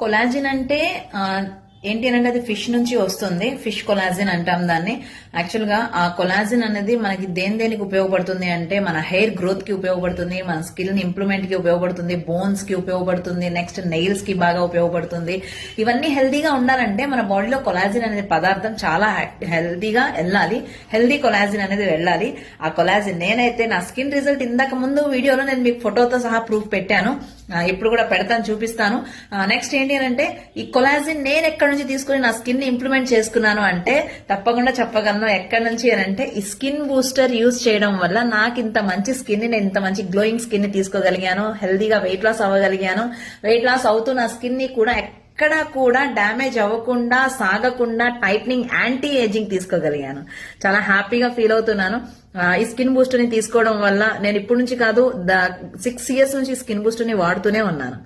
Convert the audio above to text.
Collagen అంటే ఏంటి అంటే అది ఫిష్ నుంచి వస్తుంది. ఫిష్ కొలాజిన్ అంటాం దాన్ని. యాక్చువల్ గా ఆ కొలాజిన్ అనేది మనకి దేనికి ఉపయోగపడుతుంది అంటే మన హెయిర్ గ్రోత్ కి ఉపయోగపడుతుంది, మన స్కిన్ ఇంప్రూవ్మెంట్ కి ఉపయోగపడుతుంది, బోన్స్ కి ఉపయోగపడుతుంది, నెక్స్ట్ నెయిల్స్ కి బాగా ఉపయోగపడుతుంది. ఇవన్నీ హెల్దీగా ఉండాలంటే మన బాడీలో కొలాజిన్ అనే పదార్థం చాలా హెల్దీగా వెళ్ళాలి. హెల్దీ కొలాజిన్ అనేది వెళ్ళాలి. ఆ కొలాజిన్ నేనైతే నా స్కిన్ రిజల్ట్ ఇందాక ముందు వీడియోలో నేను మీకు ఫోటోతో సహా ప్రూఫ్ పెట్టాను. ఇప్పుడు కూడా పెడతాను, చూపిస్తాను. నెక్స్ట్ ఏంటి అంటే ఈ కొలాజిన్ నేను ఎక్కడి నుంచి తీసుకుని నా స్కిన్ ని ఇంప్లిమెంట్ చేసుకున్నాను అంటే తప్పకుండా చెప్పగలను. ఎక్కడి నుంచి అంటే ఈ స్కిన్ బూస్టర్ యూజ్ చేయడం వల్ల నాకు ఇంత మంచి స్కిన్ ని, నేను ఇంత మంచి గ్లోయింగ్ స్కిన్ ని తీసుకోగలిగాను. హెల్దీగా వెయిట్ లాస్ అవ్వగలిగాను. వెయిట్ లాస్ అవుతూ నా స్కిన్ ని కూడా ఎక్కడా కూడా డ్యామేజ్ అవ్వకుండా, సాగకుండా టైట్నింగ్, యాంటీ ఏజింగ్ తీసుకోగలిగాను. చాలా హ్యాపీగా ఫీల్ అవుతున్నాను. ఈ స్కిన్ బూస్టర్ ని తీసుకోవడం వల్ల నేను ఇప్పటి నుంచి కాదు 6 years నుంచి స్కిన్ బూస్టర్ ని వాడుతూనే ఉన్నాను.